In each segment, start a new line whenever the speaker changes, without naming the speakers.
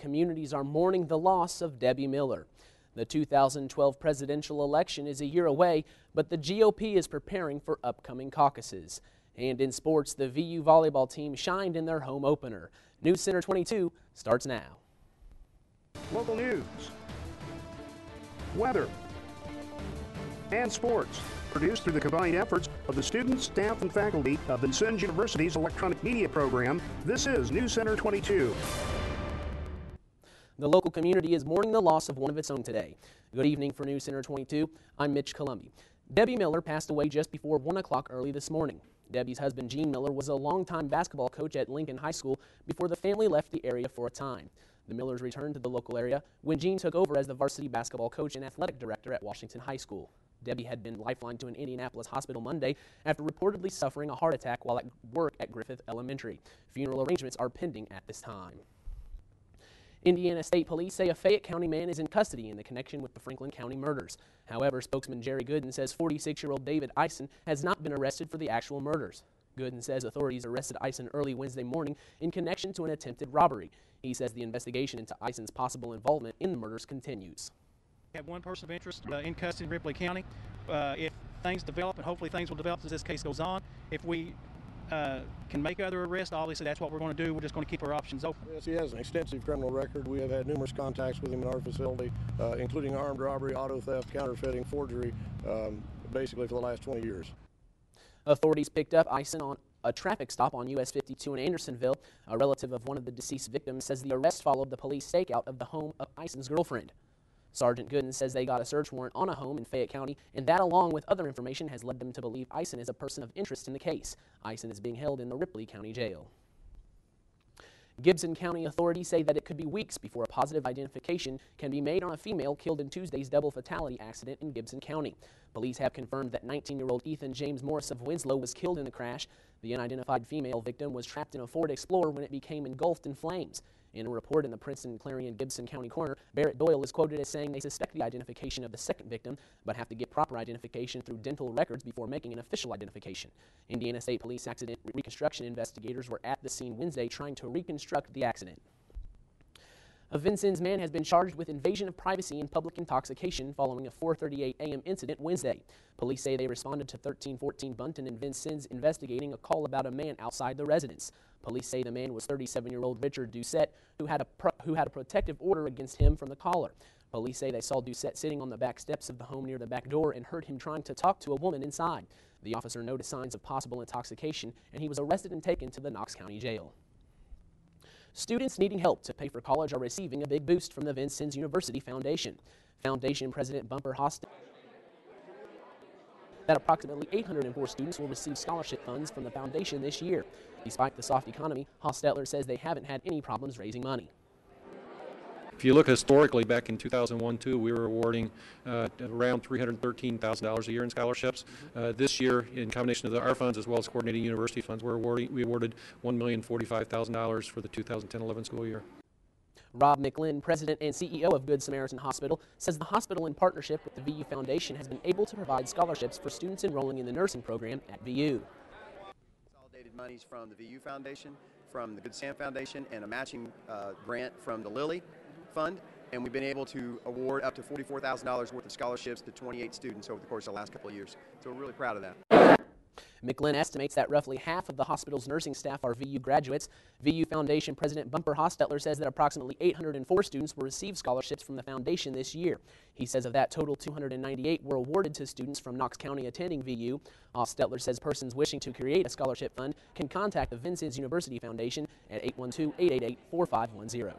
communities are mourning the loss of Debbie Miller. The 2012 presidential election is a year away, but the GOP is preparing for upcoming caucuses. And in sports, the VU volleyball team shined in their home opener. News Center 22 starts now.
Local news, weather, and sports. Produced through the combined efforts of the students, staff, and faculty of Vincennes University's electronic media program, this is News Center 22.
The local community is mourning the loss of one of its own today. Good evening for News Center 22. I'm Mitch Columbi. Debbie Miller passed away just before 1 o'clock early this morning. Debbie's husband, Gene Miller, was a longtime basketball coach at Lincoln High School before the family left the area for a time. The Millers returned to the local area when Gene took over as the varsity basketball coach and athletic director at Washington High School. Debbie had been lifelined to an Indianapolis hospital Monday after reportedly suffering a heart attack while at work at Griffith Elementary. Funeral arrangements are pending at this time. Indiana State Police say a Fayette County man is in custody in the connection with the Franklin County murders. However, spokesman Jerry Gooden says 46-year-old David Eisen has not been arrested for the actual murders. Gooden says authorities arrested Eisen early Wednesday morning in connection to an attempted robbery. He says the investigation into Eisen's possible involvement in the murders continues.
We have one person of interest in custody in Ripley County. If things develop, and hopefully things will develop as this case goes on, if we can make other arrests, obviously that's what we're going to do. We're just going to keep our options open.
Yes, he has an extensive criminal record. We have had numerous contacts with him in our facility, including armed robbery, auto theft, counterfeiting, forgery, basically for the last 20 years.
Authorities picked up Eisen on a traffic stop on US 52 in Andersonville. A relative of one of the deceased victims says the arrest followed the police stakeout of the home of Eisen's girlfriend. Sergeant Gooden says they got a search warrant on a home in Fayette County, and that, along with other information, has led them to believe Eisen is a person of interest in the case. Eisen is being held in the Ripley County Jail. Gibson County authorities say that it could be weeks before a positive identification can be made on a female killed in Tuesday's double fatality accident in Gibson County. Police have confirmed that 19-year-old Ethan James Morris of Winslow was killed in the crash. The unidentified female victim was trapped in a Ford Explorer when it became engulfed in flames. In a report in the Princeton-Clarion-Gibson County coroner, Barrett Doyle is quoted as saying they suspect the identification of the second victim, but have to get proper identification through dental records before making an official identification. Indiana State Police accident reconstruction investigators were at the scene Wednesday trying to reconstruct the accident. A Vincennes man has been charged with invasion of privacy and public intoxication following a 4:38 a.m. incident Wednesday. Police say they responded to 1314 Bunton in Vincennes investigating a call about a man outside the residence. Police say the man was 37-year-old Richard Doucette, who had a protective order against him from the caller. Police say they saw Doucette sitting on the back steps of the home near the back door and heard him trying to talk to a woman inside. The officer noticed signs of possible intoxication, and he was arrested and taken to the Knox County Jail. Students needing help to pay for college are receiving a big boost from the Vincennes University Foundation. Foundation President Bumper Hostetler that approximately 804 students will receive scholarship funds from the foundation this year. Despite the soft economy, Hostetler says they haven't had any problems raising money.
If you look historically, back in 2001-2, we were awarding around $313,000 a year in scholarships. This year, in combination of our funds as well as coordinating university funds, we awarded $1,045,000 for the 2010-11 school year.
Rob McLinn, president and CEO of Good Samaritan Hospital, says the hospital, in partnership with the VU Foundation, has been able to provide scholarships for students enrolling in the nursing program at VU.
Consolidated monies from the VU Foundation, from the Good Sam Foundation, and a matching grant from the Lilly Fund, and we've been able to award up to $44,000 worth of scholarships to 28 students over the course of the last couple of years. So we're really proud of that.
McLinn estimates that roughly half of the hospital's nursing staff are VU graduates. VU Foundation President Bumper Hostetler says that approximately 804 students will receive scholarships from the foundation this year. He says of that total, 298 were awarded to students from Knox County attending VU. Hostetler says persons wishing to create a scholarship fund can contact the Vincennes University Foundation at 812-888-4510.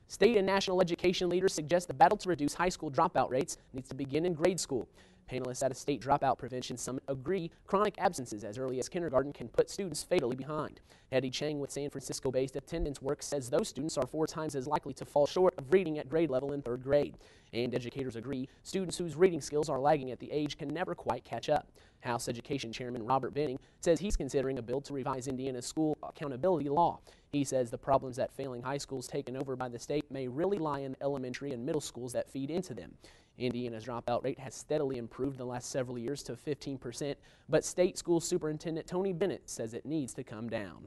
State and national education leaders suggest the battle to reduce high school dropout rates needs to begin in grade school. Panelists at a state dropout prevention summit agree chronic absences as early as kindergarten can put students fatally behind. Eddie Chang with San Francisco-based Attendance Works says those students are 4 times as likely to fall short of reading at grade level in 3rd grade. And educators agree students whose reading skills are lagging at the age can never quite catch up. House Education Chairman Robert Benning says he's considering a bill to revise Indiana's school accountability law. He says the problems that failing high schools taken over by the state may really lie in elementary and middle schools that feed into them. Indiana's dropout rate has steadily improved in the last several years to 15%, but State School Superintendent Tony Bennett says it needs to come down.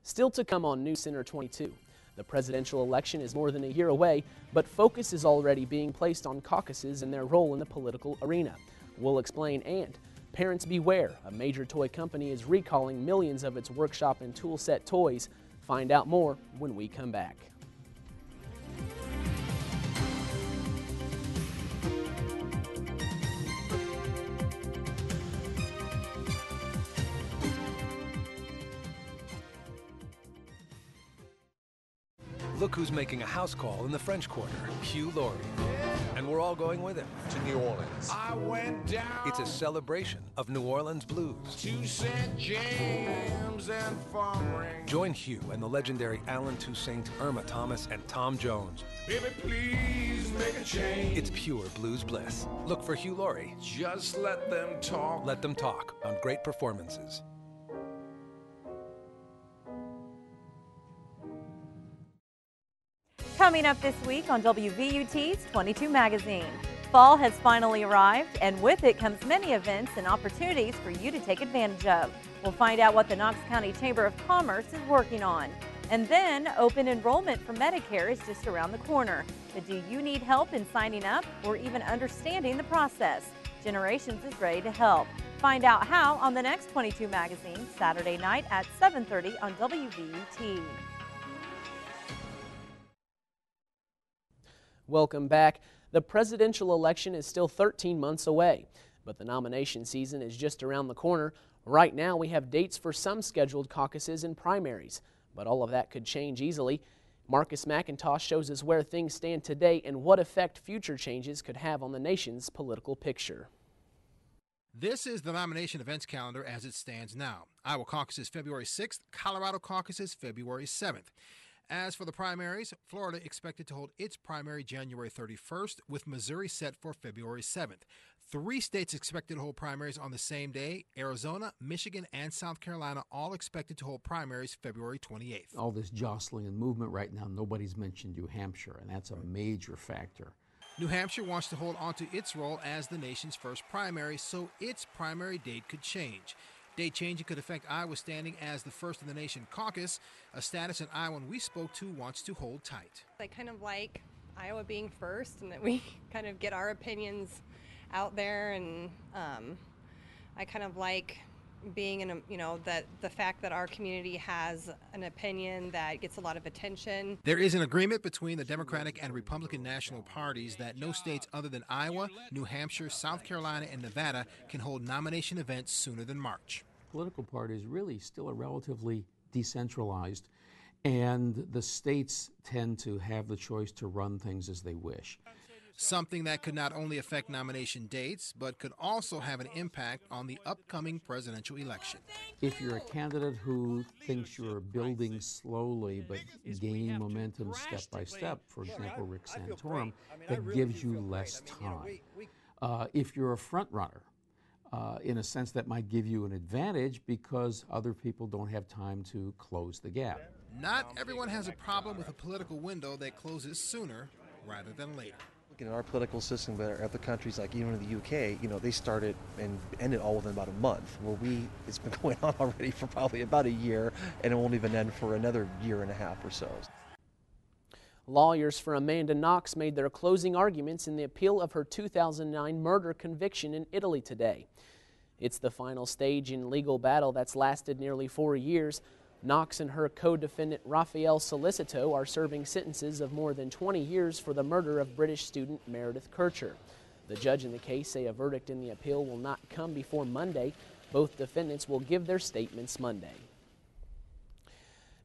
Still to come on News Center 22. The presidential election is more than a year away, but focus is already being placed on caucuses and their role in the political arena. We'll explain. And parents beware, a major toy company is recalling millions of its workshop and tool set toys. Find out more when we come back.
Look who's making a house call in the French Quarter, Hugh Laurie. And we're all going with him to New Orleans.
I went down.
It's a celebration of New Orleans blues.
To St. James and Farm Ring.
Join Hugh and the legendary Alan Toussaint, Irma Thomas, and Tom Jones.
Baby, please make a change.
It's pure blues bliss. Look for Hugh Laurie.
Just let them talk.
Let them talk on Great Performances.
Coming up this week on WVUT's 22 Magazine. Fall has finally arrived, and with it comes many events and opportunities for you to take advantage of. We'll find out what the Knox County Chamber of Commerce is working on. And then, open enrollment for Medicare is just around the corner. But do you need help in signing up or even understanding the process? Generations is ready to help. Find out how on the next 22 Magazine, Saturday night at 7:30 on WVUT.
Welcome back. The presidential election is still 13 months away, but the nomination season is just around the corner. Right now, we have dates for some scheduled caucuses and primaries, but all of that could change easily. Marcus McIntosh shows us where things stand today and what effect future changes could have on the nation's political picture.
This is the nomination events calendar as it stands now. Iowa caucus is February 6th, Colorado caucus is February 7th. As for the primaries, Florida expected to hold its primary January 31st, with Missouri set for February 7th. 3 states expected to hold primaries on the same day. Arizona, Michigan, and South Carolina all expected to hold primaries February 28th.
All this jostling and movement right now, nobody's mentioned New Hampshire, and that's a major factor.
New Hampshire wants to hold on to its role as the nation's first primary, so its primary date could change. Date changing could affect Iowa's standing as the first in the nation caucus, a status an Iowan we spoke to wants to hold tight.
I kind of like Iowa being first and that we kind of get our opinions out there, and I kind of like being in a, that the fact that our community has an opinion that gets a lot of attention.
There is an agreement between the Democratic and Republican national parties that no states other than Iowa, New Hampshire, South Carolina, and Nevada can hold nomination events sooner than March.
Political parties really still are relatively decentralized, and the states tend to have the choice to run things as they wish.
Something that could not only affect nomination dates, but could also have an impact on the upcoming presidential election.
If you're a candidate who thinks you're building slowly but gaining momentum step by step, for example, Rick Santorum, that gives you less time. If you're a front runner, in a sense that might give you an advantage because other people don't have time to close the gap.
Not everyone has a problem with a political window that closes sooner rather than later.
In our political system, but other countries like even in the UK, they started and ended all within about a month. Where it's been going on already for probably about a year, and it won't even end for another year and a half or so.
Lawyers for Amanda Knox made their closing arguments in the appeal of her 2009 murder conviction in Italy today. It's the final stage in legal battle that's lasted nearly 4 years. Knox and her co-defendant Raphael Solicito are serving sentences of more than 20 years for the murder of British student Meredith Kircher. The judge in the case say a verdict in the appeal will not come before Monday. Both defendants will give their statements Monday.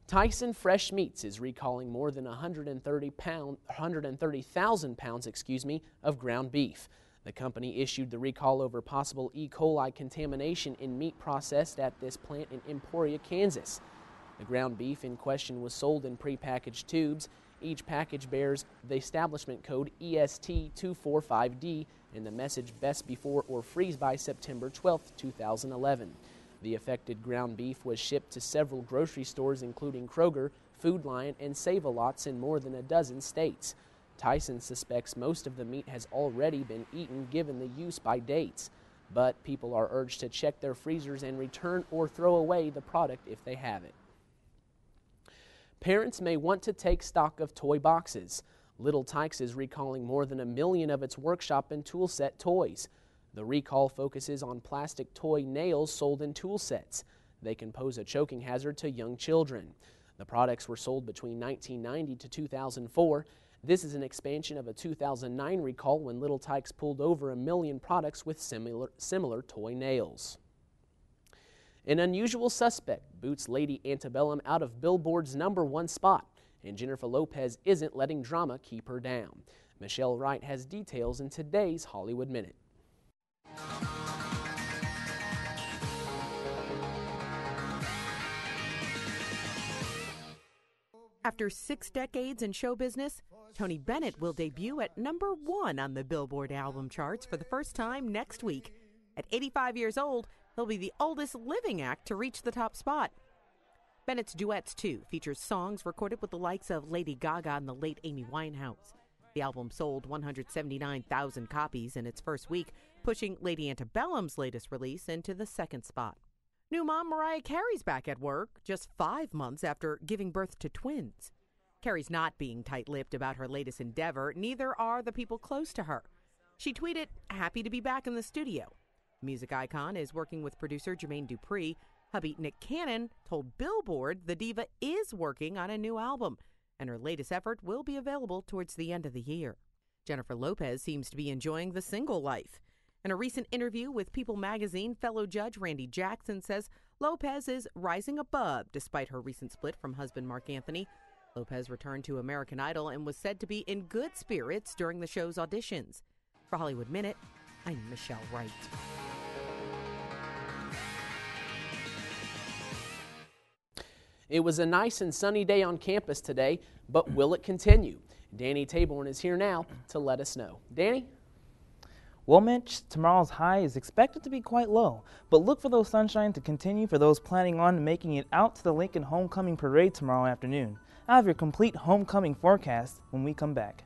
Tyson Fresh Meats is recalling more than 130,000 pounds of ground beef. The company issued the recall over possible E. coli contamination in meat processed at this plant in Emporia, Kansas. The ground beef in question was sold in prepackaged tubes. Each package bears the establishment code EST245D and the message best before or freeze by September 12, 2011. The affected ground beef was shipped to several grocery stores including Kroger, Food Lion, and Save-A-Lots in more than a dozen states. Tyson suspects most of the meat has already been eaten given the use-by dates, but people are urged to check their freezers and return or throw away the product if they have it. Parents may want to take stock of toy boxes. Little Tikes is recalling more than 1 million of its workshop and tool set toys. The recall focuses on plastic toy nails sold in tool sets. They can pose a choking hazard to young children. The products were sold between 1990 to 2004. This is an expansion of a 2009 recall when Little Tikes pulled over 1 million products with similar toy nails. An unusual suspect boots Lady Antebellum out of Billboard's #1 spot, and Jennifer Lopez isn't letting drama keep her down. Michelle Wright has details in today's Hollywood Minute.
After 6 decades in show business, Tony Bennett will debut at #1 on the Billboard album charts for the first time next week. At 85 years old, he'll be the oldest living act to reach the top spot. Bennett's Duets 2 features songs recorded with the likes of Lady Gaga and the late Amy Winehouse. The album sold 179,000 copies in its first week, pushing Lady Antebellum's latest release into the 2nd spot. New mom Mariah Carey's back at work just 5 months after giving birth to twins. Carey's not being tight-lipped about her latest endeavor, neither are the people close to her. She tweeted, "Happy to be back in the studio." Music icon is working with producer Jermaine Dupri. Hubby Nick Cannon told Billboard the diva is working on a new album, and her latest effort will be available towards the end of the year. Jennifer Lopez seems to be enjoying the single life. In a recent interview with People magazine, fellow judge Randy Jackson says Lopez is rising above despite her recent split from husband Mark Anthony. Lopez returned to American Idol and was said to be in good spirits during the show's auditions. For Hollywood Minute, I'm Michelle Wright.
It was a nice and sunny day on campus today, but will it continue? Danny Taborn is here now to let us know. Danny?
Well, Mitch, tomorrow's high is expected to be quite low, but look for those sunshine to continue for those planning on making it out to the Lincoln Homecoming Parade tomorrow afternoon. I'll have your complete homecoming forecast when we come back.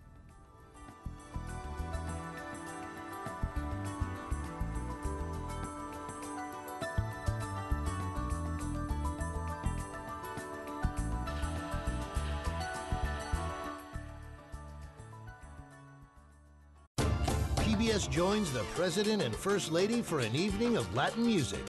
PBS joins the President and First Lady for an evening of Latin music.